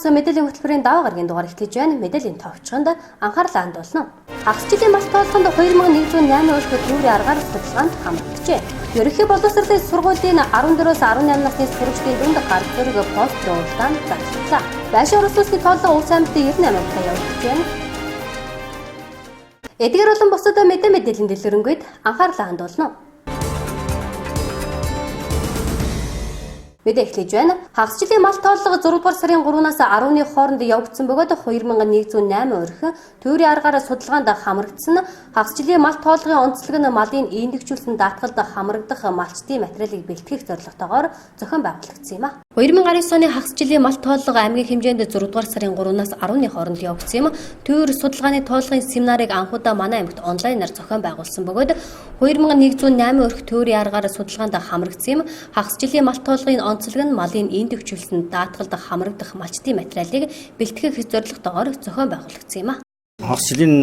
Радионоос мэдээллийн хөтөлбөрийн даваа гарагийн дугаар эхлэж байна. Мэдээллийн товчхонд анхаарал хандуулна. Хагасчлалын малт тоолоход 2108 өрх төвийн аргаар судалгаанд хамрагджээ. Ерөнхий боловсролын сургуулийн 14-өөс 18 насны сурагчдын дунд гар зэрэг постэр уралдаанд зарцууллаа. Байшин урсгалын тооллого Улс аймагт 98 удаа явагдаж байна. Эдгээр болон бусад мэдээллийн дэлгэрэнгүй анхаарал хандуулна. Мэдээ эхлэж байна. Хагасчлалын малт тооллого 6 дугаар сарын 3-наас 10-ны хооронд явагдсан бөгөөд 2108 өрх төвийн аргаараа судалгаанд хамрагдсан. Хагасчлалын малт тооллогын онцлог нь малын индэгжүүлсэн даатгалд хамрагдах малчтын материалыг бэлтгэх зорилготойгоор зохион байгуулагдсан юм а. 2019 оны хагасчлалын малт тооллого аймгийн хэмжээнд 6 дугаар сарын 3-наас 10-ны хооронд явагдсан юм. Төвийн судалгааны тооллогын семинарыг анхудаа манай аймагт онлайнаар зохион байгуулсан бөгөөд 2108 өрх төвийн аргаараа судалгаанд хамрагдсан юм. Хагасчлалын малт тооллогын онцлог нь малын индэгжүүлсэн даатгалд хамрагдах малчтын материалыг бэлтгэх зорилготойгоор зохион байгуулагдсан юм а. Хагасчлалын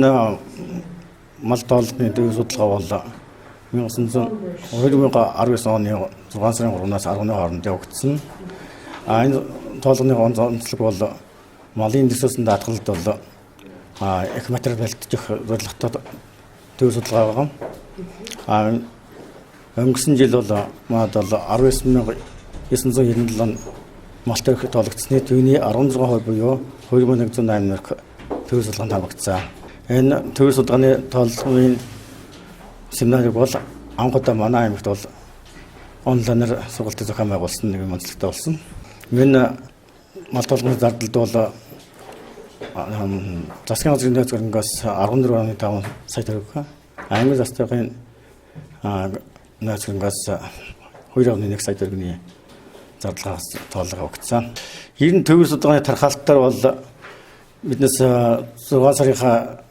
малт тооллогын төвийн судалгаа бол 2019 оны 6 сарын 3-наас 10-ны хооронд явагдсан. Энэ тоолгоны онцлог бол малын индэгжүүлсэн даатгалд бол их материал бэлтгэх зорилготой төвийн судалгаа байгаа. Өнгөрсөн жил бол маад бол 19,997 малт өрх тоологдсны төвний 16% буюу 2108 өрх төвийн судалгаанд хамрагдсан. Энэ төвийн судалгааны тооллогын семинарыг бол анхудаа манай аймагт бол онлайнаар сургалтын зохион байгуулсан нэг онцлогтой болсон. Энэ малт тоолгоны зардлууд бол засгийн газрын нөөц хөрөнгөөс 14.5 сая төгрөг, аймаг засгийн нөөц хөрөнгөөс 2.1 сая төгрөгийн зардлаас тооллого өгсөн. Ер нь төвийн судалгааны тархалтаар бол биднээс 6 сарынхаа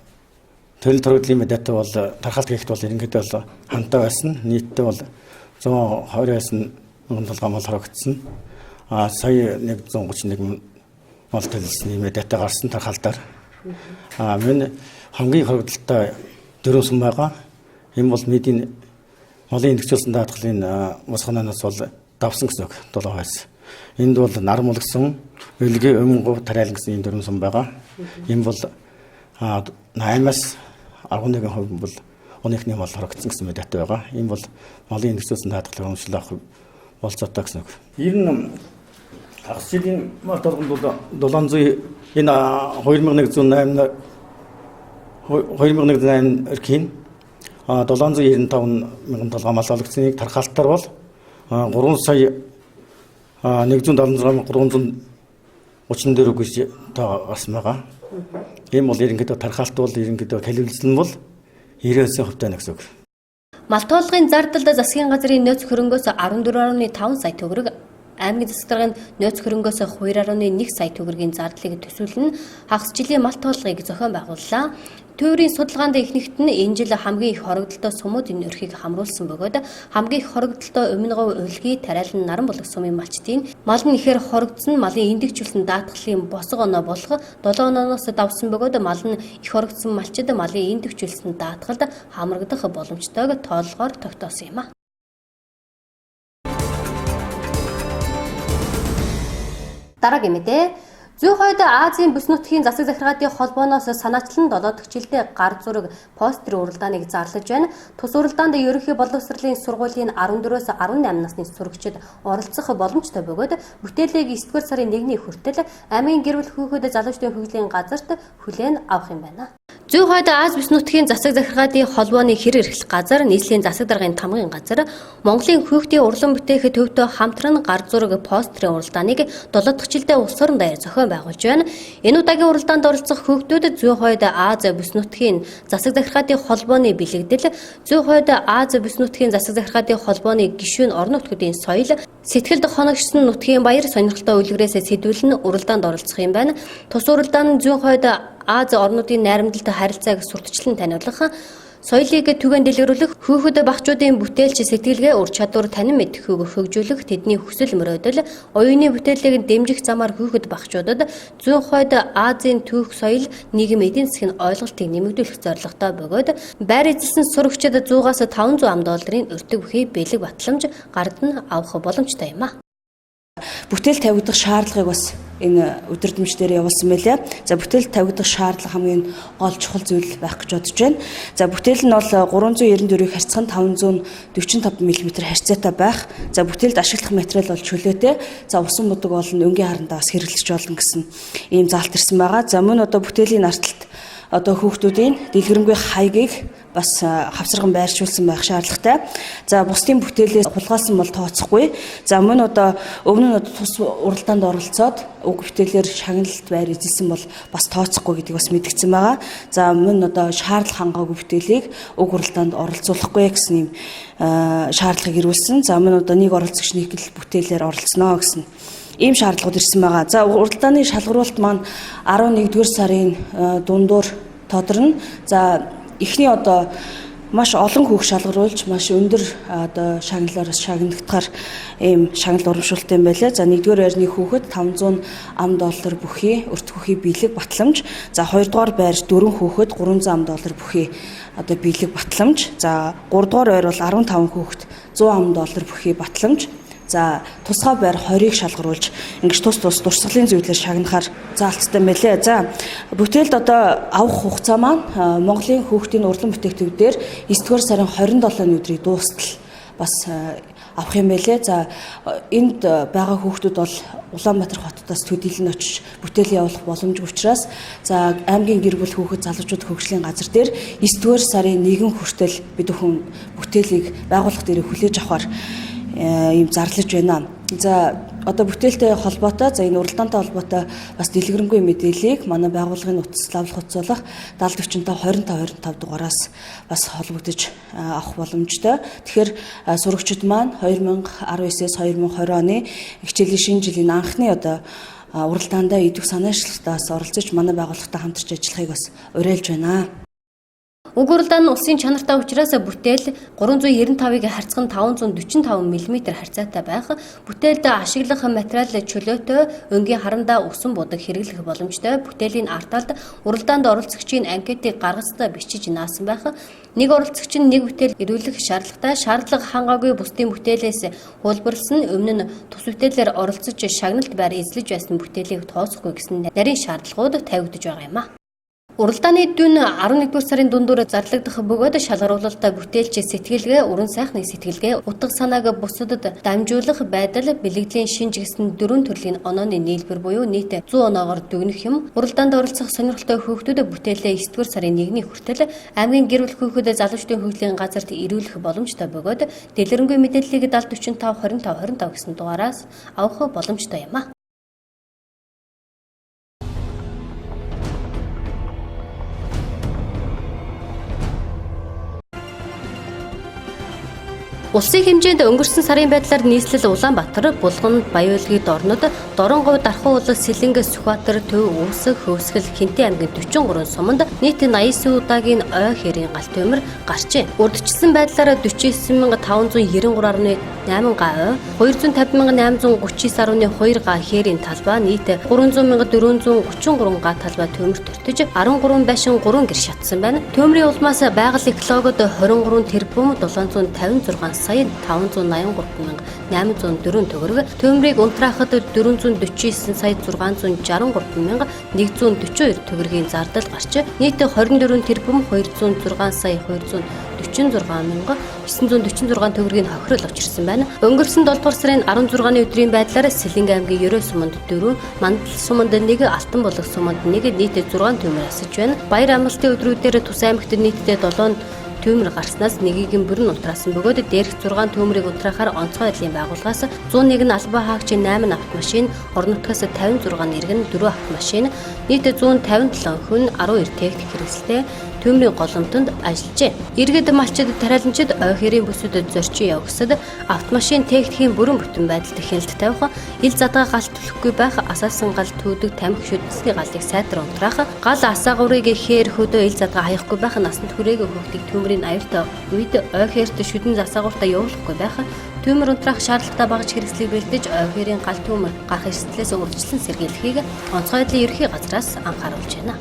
төрөл төрөллийн мэдээтэй бол тархалт хийхэд бол ерөнхийдөө бол хамтаа байсан. Нийтдээ бол 129 мянган толгой мал хорогдсон. Сая 131 мал төлөлсөний мэдээтэй гарсан тархалтаар. Миний хамгийн хорогдолтой 4 сум байгаа. Энэ бол медийн малын индэгжүүлсэн даатгалын усханаанаас бол давсан гэсэн үг 7%. Энд бол нар мулгсан, өлгий өмгөв тариалан гэсэн энэ 4 сум байгаа. Энэ бол 8-аас 11% бол оныхны мал хорогдсон гэсэн мэдээтэй байгаа. Энэ бол малын индэгжүүлсэн даатгалын урамшил авах болцоотой гэсэн үг. Ер нь хагасчлалын мал тоолгонд бол 700 энэ 2108 өрхийн 795 мянган толгой мал олгоцныг тархалтаар бол 3 сая 176,334 гэж тоо гарсан байгаа. Ийм бол ерөнхийдөө тархалт бол ерөнхийдөө калорилсэн бол 99% тань гэсэн үг. Малт тооллогын зардалд засгийн газрын нөөц хөрөнгөөс 14.5 сая төгрөг, аймгийн засаг даргын нөөц хөрөнгөөс 2.1 сая төгрөгийн зардлыг төсөөлн хагасчлалын малт тооллогыг зохион байгууллаа. Төвийн судалгаанд ихнэгт нь энэ жил хамгийн их хорогдолтой сумуудын өрхийг хамруулсан бөгөөд хамгийн их хорогдолтой өмнөгов өлгий тариалан наран булаг сумын малчтын мал нь ихээр хорогдсон малын индэгжүүлсэн даатгалын босго оноо болох 7 онооноос давсан бөгөөд мал нь их хорогдсон малчид малын индэгжүүлсэн даатгалд хамрагдах боломжтойг тооллогоор тогтоосон юм а. Дараагийн мэдээ. Зүүн хойд Азийн бүс нутгийн засаг захиргаатын холбооноос санаачлан 7 дахь жилдээ гар зураг постерын уралдааныг зарлаж байна. Тус уралдаанд ерөнхий боловсролын сургуулийн 14-өөс 18 насны сурагчид оролцох боломжтой бөгөөд бүтээлийг 9-р сарын 1-ний хүртэл аймгийн гэр бүл хүүхэд залуучдын хөгжлийн газарт хүлээн авах юм байна. Зүүн хойд Аз бүс нутгийн засаг захиргаатын холбооны хэр эрхлэх газар, нийслэлийн засаг даргын тамгын газар, Монголын хүүхдийн урлан бүтээх төвтэй хамтран гар зураг постерын уралдааныг 7 дахь жилдээ улс орон даяар зохион байгуулж байна. Энэ удаагийн уралдаанд оролцох хүүхдүүд зүүн хойд Аз бүс нутгийн засаг захиргаатын холбооны бэлэгдэл, зүүн хойд Аз бүс нутгийн засаг захиргаатын холбооны гишүүн орон нутгуудын соёл, сэтгэлд хоногшсон нутгийн баяр сонирхолтой үлгэрээс сэдвүүлэн уралдаанд оролцох юм байна. Тус уралдаан нь зүүн хойд Аз орнуудын найрамдалтай харилцааг сурталчлан таниулах, соёлыг түгээн дэлгэрүүлэх, хүүхэд багчуудын бүтээлч сэтгэлгээ ур чадвар танин мэдхүйг хөгжүүлэх, тэдний хүсэл мөрөөдөл, оюуны бүтээлийг дэмжих замаар хүүхэд багчуудад зүүн хойд Азийн түүх соёл, нийгэм эдийн засгийн ойлголтыг нэмэгдүүлэх зорилготой бөгөөд байр эзэлсэн сурагчид 100-аас 500 ам долларын өртөг бүхий бэлэг батламж гард нь авах боломжтой юм а. Бүтээл тавигдах шаардлагыг бас энэ өдөртмөч дээр явуулсан байлаа. За бүтээл тавигдах шаардлага хамгийн гол чухал зүйл байх гэж бодож байна. За бүтээл нь бол 394-ийг харьцах нь 545 мм харьцаатай байх. За бүтээлд ашиглах материал бол чөлөөтэй. За усан будаг болон өнгийн харандаа бас хэрэглэж болно гэсэн ийм заалт ирсэн байгаа. За мөн одоо бүтээлийн арталт хүүхдүүдийн дэлгэрэнгүй хаягийг бас хавсарган байршуулсан байх шаардлагатай. За бусдын бүтээлээс хулгайлсан бол тооцохгүй. За мөн өмнө нь тус уралдаанд оролцоод уг бүтээлээр шагналт байр эзэлсэн бол бас тооцохгүй гэдгийг бас мэдгдсэн байгаа. За мөн шаардлага хангаагүй бүтээлийг уг уралдаанд оролцуулахгүй гэсэн юм шаардлагыг ирүүлсэн. За мөн нэг оролцогч нэг л бүтээлээр оролцсноо гэсэн ийм шаардлагууд ирсэн байгаа. За уралдааны шалгаруулалт маань 11-р сарын дундуур тодорно. За эхний маш олон хүүхд шалгаруулж маш өндөр шагналаар шагнагдахаар ийм шагнал урамшуулалт юм байлаа. За 1-р байрны хүүхэд $500 бүхий өрт бүхий бэлэг батламж. За 2-р байр 4 хүүхэд $300 бүхий бэлэг батламж. За 3-р байр бол 15 хүүхэд $100 бүхий батламж. За тусгай байр 20-ыг шалгаруулж ингэж тус дурсгалын зөвлөлөөр шагнахаар заалттай мэлээ. За бүтээлд авах хугацаа маань Монголын хүүхдийн урлан бүтээгдэхүүнээр 9-р сарын 27-ны өдрийг дуустал бас авах юм байлээ. За энд байгаа хүүхдүүд бол Улаанбаатар хотоос төдийлөн очиж бүтээл явуулах боломжгүй учраас за аймгийн гэр бүл хүүхэд залуучууд хөгжлийн газар дээр 9-р сарын 1 хүртэл бид бүхэн бүтээлийг байгууллага дээр хүлээж авахар ийм зарлаж байна. За бүтээлтэй холбоотой энэ уралдаантай холбоотой бас дэлгэрэнгүй мэдээллийг манай байгууллагын утас лавлах утсуулах 7045 2525 дугаараас бас холбогдож авах боломжтой. Тэгэхээр сурагчид маань 2019-с 2020 оны хичээлийн шинэ жилийн анхны уралдаанд идэх санаачлалтаас оролцож манай байгууллагатай хамтарч ажиллахыг бас уриалж байна. Уг уралдаан нь улсын чанартай учраас бүтээл 395-ыг харьцах нь 545 мм харьцаатай байх. Бүтээлд ашиглах материал чөлөөтэй, өнгийн харандаа усан будаг хэрэглэх боломжтой. Бүтээлийн арталд уралдаанд оролцогчийн анкетыг гаргацтай бичиж наасан байх. Нэг оролцогч нь нэг бүтээл ирүүлэх шаардлагатай. Шаардлага хангаагүй бусдын бүтээлээс хуулбарлсан өмнө нь тус бүтээлээр оролцож шагналт байр эзлэж байсан бүтээлийг тооцохгүй гэсэн нарийн шаардлагууд тавигдж байгаа юм а. Уралдааны дүн 11-р сарын дундуур зарлагдах бөгөөд шалгаруулалтаа бүтээлч сэтгэлгээ, уран сайхны сэтгэлгээ, утга санааг бусдад дамжуулах байдал, бэлгэдлийн шинж гэсэн 4 төрлийн онооны нийлбэр буюу нийт 100 оноогоор дүгнэх юм. Уралдаанд оролцох сонирхолтой хүүхдүүд бүтээлээ 9-р сарын 1-ний хүртэл аймгийн гэр бүл хүүхэд залуучдын хөгжлийн газарт ирүүлэх боломжтой бөгөөд дэлгэрэнгүй мэдээллийг 7045 25 25 гэсэн дугаараас авах боломжтой юм а. Улсын хэмжээнд өнгөрсөн сарын байдлаар нийслэл Улаанбаатар, Булган, Баян-Улгийн дорнод, Дорнгов, Дархан улс, Сэлэнг, Сүхбаатар, Төв, Үүсэг, Хөвсгөл, Хинтээ аймгийн 43 суманд нийт 89 удаагийн ой хэрийн галт төмөр гарчээ. Урдчилсан байдлаар 49593.8 га ой, 250839.2 га хэрийн талбай, нийт 300433 га талбай төмөр төртөж 13 байшин 3 гэр шатсан байна. Төмрийн улмаас байгаль экологод 23 тэрбум 756 сая 583,804 төгрөг, төмрийг унтраахад 449 сая 663,142 төгрөгийн зардал гарч нийт 24 тэрбум 206 сая 246,946 төгрөгийн хохирол учирсан байна. Өнгөрсөн 7 дугаар сарын 16-ны өдрийн байдлаар Сэлэнг аймгийн 9 суманд 4, Мандал суманд 1, Алтан булаг суманд 1 нийт 6 төмөр асаж байна. Баяр амралтын өдрүүдээр Тус аймагт нийтдээ 7 төмөр гарснаас нэгийг нь бүрэн унтраасан бөгөөд дээрх 6 төмрийг унтраахаар онцгой байдлын байгууллагаас 101 нь албан хаагч 8 автомашин, орон нутгаас 56 нэргэн 4 автомашин, нийт 157 хүн 12 техник хэрэгсэлтэй төмрийн голомтонд ажиллажээ. Иргэд малчид, тариаланчид ой хэрийн бүсэд зорчин явагсад автомашин техникийн бүрэн бүтэн байдалд хяналт тавих, ил задгаа галт төлөхгүй байх, асаасан гал төөдөг тамхи шүдсний галыг сайтар унтраах, гал асаагуурыг хээр хөдөө ил задгаа хаяхгүй байх, насанд хүрээгүй хүүхдийг төмрийн аюултай үед ой хэрт шүдэн засаагууртаа явуулахгүй байх, төмөр унтраах шаардлагатай багж хэрэгслийг бэлдэж ой хэрийн гал төмөр гарах эрсдлээс урьдчилан сэргийлэхийг онцгой байдлын ерхий газраас анхааруулж байна.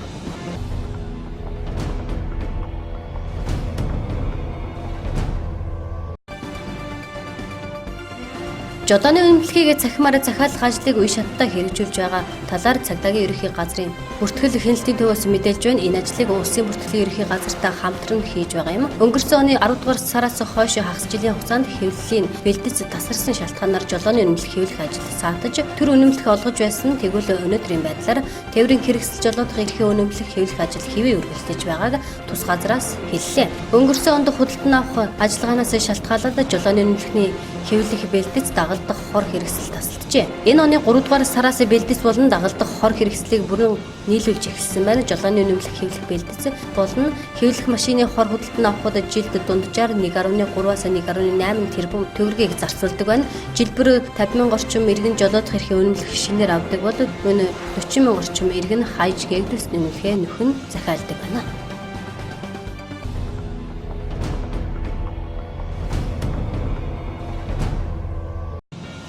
Жолооны үнэмлэхийг цахимаар захиалах ажлыг үе шаттай хэрэгжүүлж байгаа талаар цагдаагийн ерөнхий газрын бүртгэл хяналтын төвөөс мэдээлж байна. Энэ ажлыг улсын бүртгэлийн ерөнхий газартай хамтран хийж байгаа юм. Өнгөрсөн оны 10 дугаар сараас хойш хагас жилийн хугацаанд хэвлэлийн бэлтгэц тасарсан шалтгаанаар жолооны үнэмлэх хэвлэх ажил саатаж төр үнэмлэх олгож байсан. Тэгвэл өнөөдрийн байдлаар тээврийн хэрэгсэл жолоодох эрхийн үнэмлэх хэвлэх ажил хэвээ үргэлжлэж байгааг тус газраас хэллээ. Өнгөрсөн онд худалдан авах ажиллагаанаас шалтгаалаад жолооны үнэмлэхний хэвлэх бэлтгэц дагалдах хор хэрэгсэл тасалджээ. Энэ оны 3 дугаар сараас бэлтгэц болон дагалдах хор хэрэгслийг бүрэн нийлүүлж эхэлсэн байна. Жолооны үнэмлэх хэвлэх бэлтгэц болон хэвлэх машины хор худалдан авахд жилд дунджаар 1.3-аас 1.8 тэрбум төгрөгийг зарцуулдаг байна. Жилбэр 50,000 орчим иргэн жолоодох эрхийн үнэмлэх шинээр авдаг бол мөн 40,000 орчим иргэн хайж гээгдүүлсэн үнэмлэхээ нөхөн захиалдаг байна.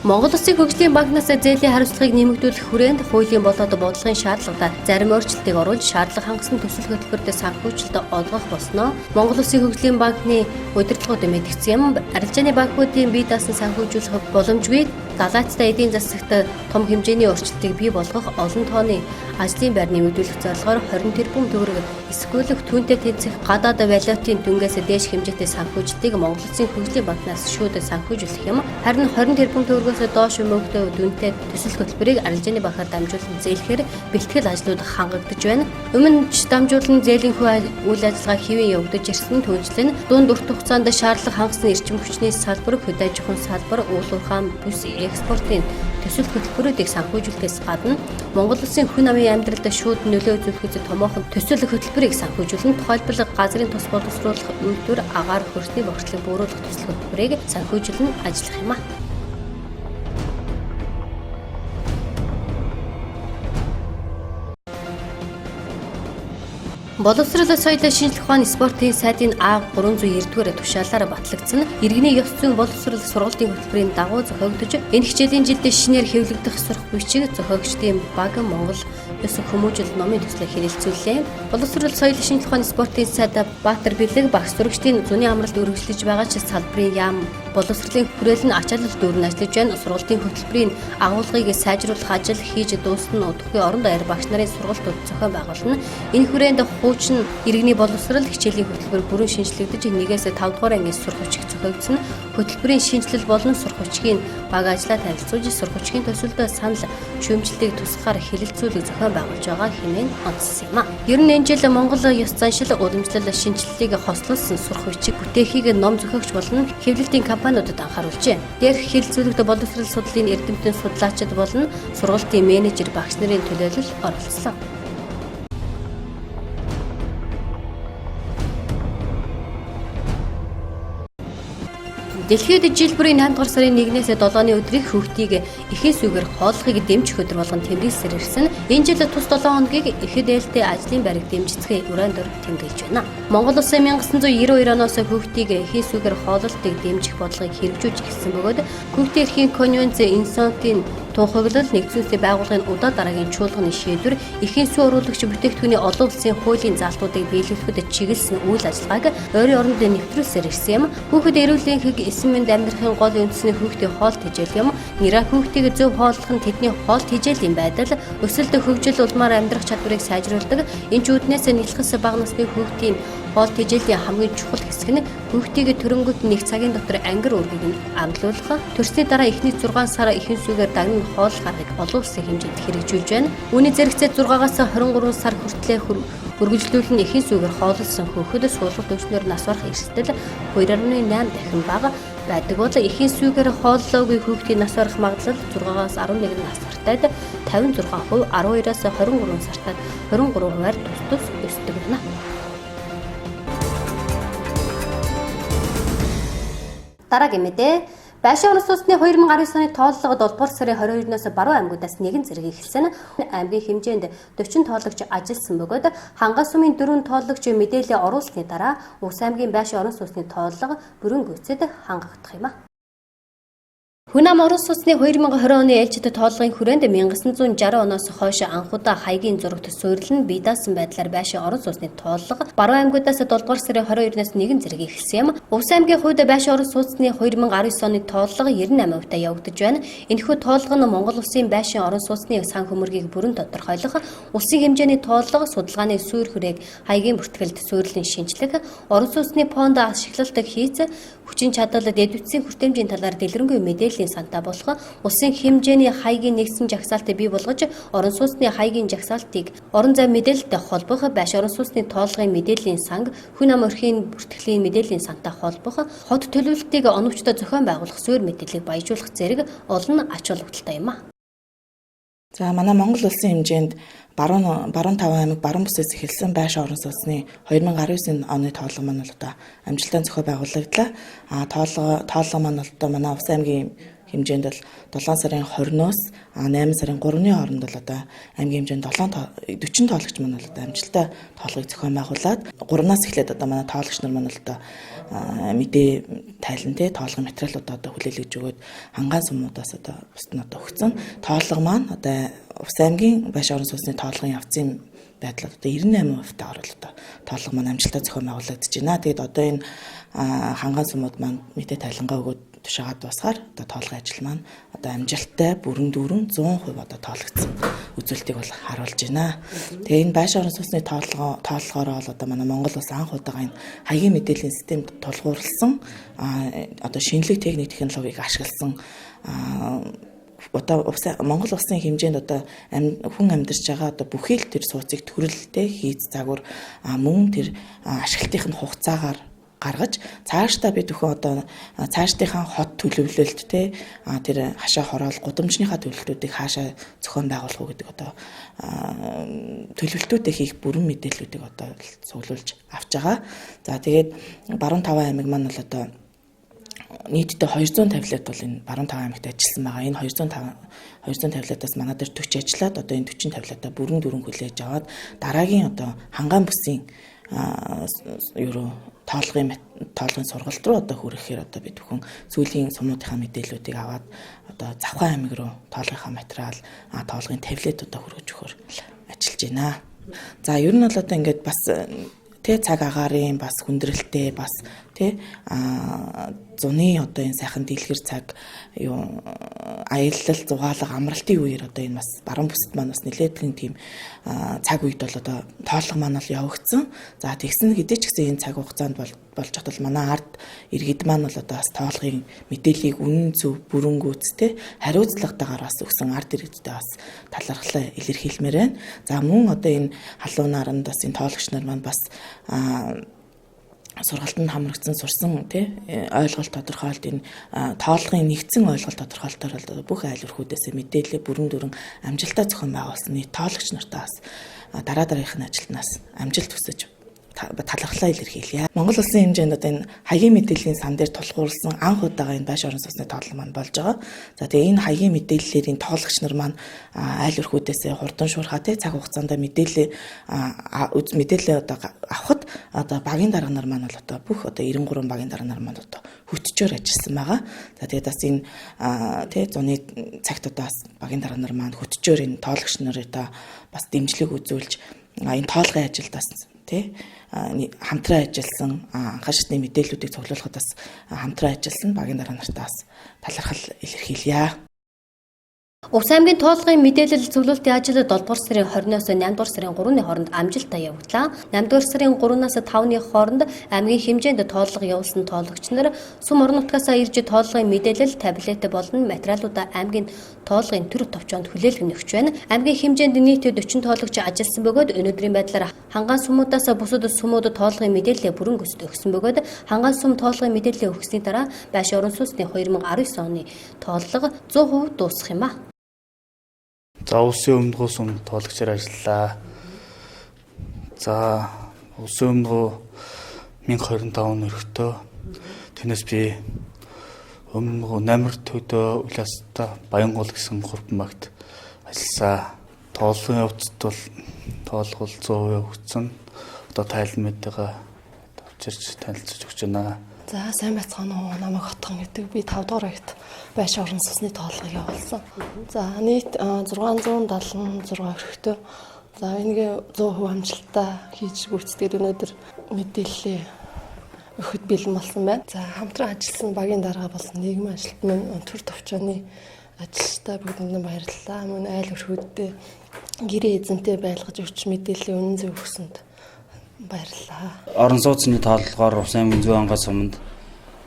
Монгол Улсын хөгжлийн банкнаас зээлийн хариуцлагыг нэмэгдүүлэх хүрээнд хуулийн болоод бодлогын шаардлагатай зарим өөрчлөлтийг оруулж шаардлага хангасан төсөл хөтөлбөрт санхүүжилт олгох болсноо Монгол Улсын хөгжлийн банкны удирдлагууд мэдгдсэн юм. Арилжааны банкуудын бие даасан санхүүжүүлэх боломжгүй далайцтай эдийн засагт том хэмжээний өөрчлөлтийг бий болгох олон тооны ажлын байр нэмэгдүүлэх зорилгоор 20 тэрбум төгрөг эсвэл түүнтэй тэнцэх гадаад валютын дүнгээс дээш хэмжээтэй санхүүжилтийг Монгол Улсын хөгжлийн банкнаас шууд санхүүжүүлэх юм. Харин 20 тэрбум төгрөгөөс доош мөнгөтэй дүнтэй төсөл хөтөлбөрийг арилжааны банкаар дамжуулан зээлэхээр бэлтгэл ажлууд хангагдаж байна. Өмнө ч дамжуулан зээлийн үйл ажиллагаа хэвэн явагдаж ирсэн түүнчлэн дунд урт хугацаанд шаардлага хангасан эрчим хүчний салбар, хөдөө аж ахуйн салбар, уул уурхайн бүс экспортын төсөл хөтөлбөрүүдийг санхүүжүүлэхээс гадна Монгол Улсын хүн амын амьдралд шууд нөлөө үзүүлэх томоохон төсөл хөтөлбөрийг санхүүжүүлэн тухайлбал газрын тус боловсруулах үйлдвэр, агаар, хөрсний бохирдлыг бууруулах төсөл хөтөлбөрийг санхүүжүүлэн ажиллах юм а. Боловсрол соёл шинжилгээ ухааны спортын сайдын А390-р тушаалаар батлагдсан иргэний ёс зүйн боловсрол сургалтын хөтөлбөрийн дагуу зохиогдож энэ хичээлийн жилд шинээр хэвлэгдэх сурах бичиг зохиогчдын баг Монгол ёс хүмүүжил номын төслийг хэрэгжүүллээ. Боловсрол соёл шинжилгээ ухааны спортын сайд Баатар Бэлэг багш зурагчдын зуны амралт үргэлжлэж байгаа ч салбарын яам боловсролын хүрээлэн ачаалал дүүрэн ажиллаж байна. Сургалтын хөтөлбөрийн агуулгыг сайжруулах ажил хийж дуусна удахгүй орон даяар багш нарын сургалтууд зохион байгуулна. Энэ хүрээнд хуучин иргэний боловсрол хичээлийн хөтөлбөр бүрэн шинжлэгдэж 1-ээс 5 дугаар ангиас сурах хүчиг зохиогдсон. Хөтөлбөрийн шинжилэл болон сурах хүчгийн баг ажлаа танилцуулж сурах хүчгийн төсөлд санал шүүмжлэлийг тусгаар хэлэлцүүлэг зохион байгуулж байгаа хэмээн онцлсан юм а. Ер нь энэ жил Монгол ёс заншил уламжлал шинжилэлийг хослуулсан сурах хүчиг бүтээхийг ном зохиогч болон хэвлэлтийн компаниудад анхааруулжээ. Дээрх хэлэлцүүлэгт боловсрол судлалын эрдэмтэн судлаачид болон сургалтын менежер багш нарын төлөөлөл оролцлоо. Дэлхийд жил бүрийн 8 дугаар сарын 1-ээс 7-ны өдрийг хүүхдийг эхийн сүгээр хооллохыг дэмжих өдөр болгон тэмдэглэсээр ирсэн. Энэ жил тус 7 хоногийг эхэд ээлтэй ажлын байрыг дэмжицгээ өрөөндөр тэмдэглэж байна. Монгол Улсын 1992 оноос хүүхдийг эхийн сүгээр хооллолтыг дэмжих бодлогыг хэрэгжүүлж эхэлсэн бөгөөд хүүхдийн эрхийн конвенц институтын тунхаглал нэгдсэн улсын байгууллагын удаа дараагийн чуулганы шийдвэр эхийн сүү оруулагч бүтээгдэхүүний олон улсын хуулийн залтуудыг биелүүлэхэд чиглэсэн үйл ажиллагааг ойрын оронд нэвтрүүлсээр ирсэн юм. Хүүхэд эрүүлийн хэг эсэм мэнд амьдрахын гол үндэсний хүүхдийн хоол тэжээл юм. Нэраа хүүхдийг зөв хооллох нь тэдний хоол тэжээлийн байдал, өсөлт хөгжил улмаар амьдрах чадварыг сайжруулдаг. Энэ ч үүднээс нэлхэс бага насны хүүхдийн хоол тэжээлийн хамгийн чухал хэсэг нь хүүхдийг төрөнгөт нэг цагийн дотор ангир үргийг амлуулах. Төрсний дараа эхний 6 сар эхийн сүгээр дагнан хоол гаргыг олон улсын хэмжээнд хэрэгжүүлж байна. Үүний зэрэгцээ 6-аас 23 сар хүртлээр үргэлжлүүлэн эхийн сүгээр хооллсон хүүхэд суулгах төвчнөр нас барах эрсдэл 2.8 дахин бага байдаг бол эхийн сүгээр хооллоогүй хүүхдийн нас барах магадлал 6-аас 11 нас бартайд 56%, 12-аас 23 сартад 23%-аар тус өсдөг байна. Дараагийн мэдээ. Байшин орон сууцны 2019 оны тооллого 7 дугаар сарын 22-наас баруун аймагуудаас нэгэн зэрэг эхэлсэн. Аймгийн хэмжээнд 40 тооллогч ажилласан бөгөөд Хангас сумын 4 тооллогч мэдээллийн оруулсны дараа Ус аймгийн байшин орон сууцны тооллого бүрэн гүйцэд хангагдах юм а. Хүн ам орон сууцны 2020 оны ээлжид тоолгын хүрээнд 1960 оноос хойш анхудаа хаягийн зурагт суурилан бие даасан байдлаар байшин орон сууцны тооллого Баруун аймагуудаас 7 дугаар сарын 22-наас 1 зэрэг эхэлсэн юм. Увс аймгийн хувьд байшин орон сууцны 2019 оны тооллого 98% явагдаж байна. Энэхүү тооллого нь Монгол улсын байшин орон сууцны сан хөмөргийг бүрэн тодорхойлох, улсын хэмжээний тооллого, судалгааны суурь хүрээг хаягийн бүртгэлд суурилан шинжлэх, орон сууцны фонд ашиглалт хийц, хүчин чадал, дэдвэтсийн хүртээмжийн талаар дэлгэрэнгүй мэдээллийн сантаа болох, улсын хэмжээний хаягийн нэгсэн жагсаалтыг бий болгож, орон сууцны хаягийн жагсаалтыг орон зай мэдээлэлтэй холбох, байшин орон сууцны тоолгын мэдээллийн санг, хүн ам өрхийн бүртгэлийн мэдээллийн сантай холбох, хот төлөвлөлтийг оновчтой зохион байгуулах суурь мэдээллийг баяжуулах зэрэг олон ач холбогдолтой юм а. За манай Монгол улсын хэмжээнд баруун таван аймаг баруун бүсээс эхэлсэн байшин орон сууцны 2019 оны тоолго маань бол одоо амжилттай зохион байгуулагдлаа. Тоолго маань бол одоо манай Увс аймгийн хэмжээнд бол 7 сарын 20-ноос 8 сарын 3-ны хооронд бол одоо аймгийн хэмжээнд 40 тоологч маань бол одоо амжилттай тоолгыг зохион байгуулад 3-наас эхлээд одоо манай тоологч нар маань бол одоо мэдээ тайлан тоолгын материалуудаа одоо хүлээлгэж өгөөд хангаан сумуудаас одоо бусд нь одоо өгсөн. Тоолго маань одоо Увс аймгийн байшин орон сууцны тоолгын явцын байдлаар одоо 98%-тай орол одоо тоолго маань амжилттай зохион байгуулагдаж байна. Тэгээд одоо энэ хангаан сумууд маань мэдээ тайлангаа өгөөд тушаагаад дуусгаар одоо тоолгын ажил маань одоо амжилттай бүрэн дүүрэн 100% одоо тоологдсон үзүүлэлтийг бол харуулж байна. Тэгээ энэ байшин орон сууцны тоолгоороо бол одоо манай Монгол улс анх удаага энэ хаягийн мэдээллийн системд тулгуурласан одоо шинэлэг техник технологиг ашигласан одоо Монгол улсын хэмжээнд одоо хүн амьдарч байгаа одоо бүхий л тэр сууцыг төрөлтэй хийц загвар мөн тэр ашиглалтын хугацаагаар гаргаж цаашдаа бид өхөө одоо цаашдынхаа хот төлөвлөлт тэр хашаа хороол гудамжныхаа төлөвлөлтүүдийг хаашаа зохион байгуулах уу гэдэг одоо төлөвлөлтүүдээ хийх бүрэн мэдээллүүдийг одоо цуглуулж авч байгаа. За тэгээд баруун таван аймаг маань бол одоо нийтдээ 200 тавилаад бол энэ баруун таван аймагт ажилласан байгаа. Энэ 200 тавилаадаас манай дээр 40 ажиллаад одоо энэ 40 тавилаадаа бүрэн дүрэн хүлээж аваад дараагийн одоо хангаан бүсийн тоолгын сургалт руу одоо хүрэхээр одоо бид бүхэн сүүлийн сумуудынхаа мэдээллүүдийг аваад одоо Завхан аймаг руу тоолгынхаа материал тоолгын тавилаадуудаа хүргэж өгөхөөр ажиллаж байна. За ер нь бол одоо ингээд бас цаг агаарын бас хүндрэлтэй бас зуны одоо энэ сайхан дийлгэр цаг аялал зугаалга амралтын үеэр одоо энэ бас баруун бүсэд маань бас нэлээдгэн тийм цаг үед бол одоо тоолго маань бол явагдсан. За тэгсэн хэдий ч гэсэн энэ цаг хугацаанд болж хатал манай ард иргэд маань бол одоо бас тоолгын мэдээллийг үнэн зөв бүрэн гүйцэд хариуцлагатайгаар бас өгсөн ард иргэдтэй бас талархлаа илэрхийлмээр байна. За мөн одоо энэ халуун наранд бас энэ тоологч нар маань бас сургалтанд хамрагдсан сурсан ойлголт тодорхойлт энэ тоолгын нэгдсэн ойлголт тодорхойлтоор бол бүх айл өрхүүдээс мэдээлэл бүрэн дүрэн амжилттай зохион байгуулсан тоологч нартаа бас дараагийнхын ажилтнаас амжилт хүсэж талархлаа илэрхийлье. Монгол улсын хэмжээнд одоо энэ хаягийн мэдээллийн сан дээр тулгуурласан анх удаага энэ байшин орон сууцны тоолго маань болж байгаа. За тэгээ энэ хаягийн мэдээллээр энэ тоологч нар маань айл өрхүүдээс хурдан шуурхаа цаг хугацаанд мэдээлэл одоо авахд одоо багийн дарга нар маань бол одоо бүх одоо 93 багийн дарга нар маань одоо хөтчөөр ажилласан байгаа. За тэгээд бас энэ зуны цагт одоо бас багийн дарга нар маань хөтчөөр энэ тоологч нарыг бас дэмжлэг үзүүлж энэ тоолгын ажилд бас хамтран ажилласан анхаа шатны мэдээллүүдийг цуглуулахад бас хамтран ажилласан багийн дарга нартаа бас талархал илэрхийлье. Увс аймгийн тоолгын мэдээлэл зөвлөлтийн ажил 7 дугаар сарын 20-оос 8 дугаар сарын 3-ны хооронд амжилттай явагдлаа. 8 дугаар сарын 3-наас 5-ны хооронд аймгийн хэмжээнд тоолго явуулсан тоологч нар сум орон нутгаас ирж тоолгын мэдээлэл, таблет болон материалуудаа аймгийн тоолгын төр товчоонд хүлээлгэн өгч байна. Аймгийн хэмжээнд нийт 40 тоологч ажилласан бөгөөд өнөөдрийн байдлаар хангаан сумуудаас бусад сумууд тоолгын мэдээлэл бүрэн гүйцэд өгсөн бөгөөд хангаан сум тоолгын мэдээлэл өгсөний дараа байшин орон сууцны 2019 оны тоолго 100% дуусах юм а. За улсын өмнөгөө сум тоологчоор ажиллаа. За улсын өмнөгөө 1025 он өрхтөө. Тэрнээс би өмнөгөө намар төдөө улаастаа Баянгол гэсэн хурдан багт ажилласан. Тоолгын явцад бол тоолго 100% өгсөн. Одоо тайлбармайгаа авчирч танилцуулж өгч байна. За сайн байцгаана уу намайг Хотхон гэдэг би 5 дугаар ангид байшин орон сууцны тоолгыг явуулсан. За нийт 676 өрхтөө. За энийг 100% амжилттай хийж гүйцэтгээд өнөөдөр мэдээллийн өгөхөд бэлэн болсон байна. За хамтран ажилласан багийн дарга болсон нийгмийн ажилт мөн төр товчооны ажилчтай бүгдэнд баярлалаа. Мөн айл өрхөддөө гэрээ эзэнтэй байлгаж өгч мэдээллийн үнэн зөв өгсөнд баярлалаа. Орон сууцны тооллогоор Ус аймгийн Зүүн ангаас өмнө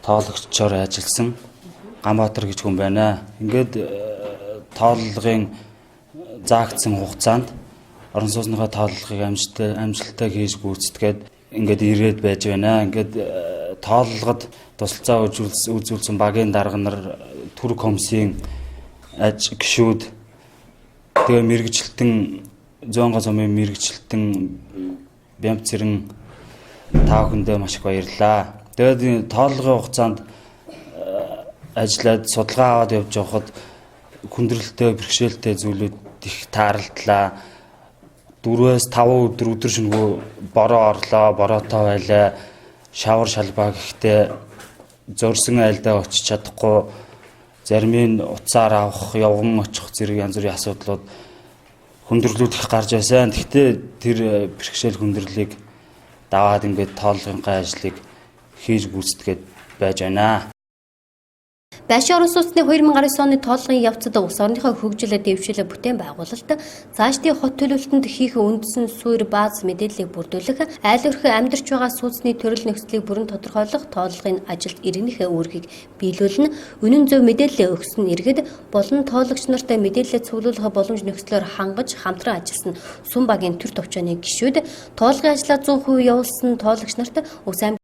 тоологчоор ажилласан Ганбаатар гэж хүн байна. Ингээд тооллогын заагдсан хугацаанд орон сууцныхаа тооллогыг амжилттай хийж гүйцэтгээд ингээд ирээд байж байна. Ингээд тооллогод тусалцаа үзүүлсэн багийн дарга нар төрөг комиссийн гишүүд тэгээ мэрэгчлэлтэн Зүүн ангаас өмнө мэрэгчлэлтэн бямц зэрэн та бүхэндээ маш их баярлалаа. Тэгээд тооллогын хугацаанд ажиллаад судалгаа аваад явж байхад хүндрэлтэй бэрхшээлтэй зүйлүүд их тааралдлаа. 4-5 өдөр шөнөгүй бороо орлоо, бороотой байлаа. Шавар шалбаа гэхдээ зорьсон айлдаа очиж чадахгүй, зарим нь уцаар авах, явган очих зэрэг янз бүрийн асуудлууд хүндрэлүүд их гарч байсан. Гэхдээ тэр бэрхшээл хүндрэлийг даваад ингээд тооллогын ажлыг хийж гүйцэтгээд байж байна. Байшин орон сууцны 2019 оны тоолгын явцад улс орныхоо хөгжил дэвшил бүтээн байгуулалт цаашдын хот төлөвлөлтөнд хийх үндсэн суурь бааз мэдээллийг бүрдүүлэх, айл өрхөн амьдарч байгаа сууцны төрөл нөхцөлийг бүрэн тодорхойлох тоолгын ажилд иргэнийхээ үүргийг биелүүлнэ, үнэн зөв мэдээлэл өгсөн иргэд болон тоологч нартай мэдээлэл цуглуулах боломж нөхцлөөр хангаж хамтран ажилласан Сүм багийн төр товчооны гишүүд тоолгын ажлаа 100% явуулсан тоологч нарт Ус аймгийн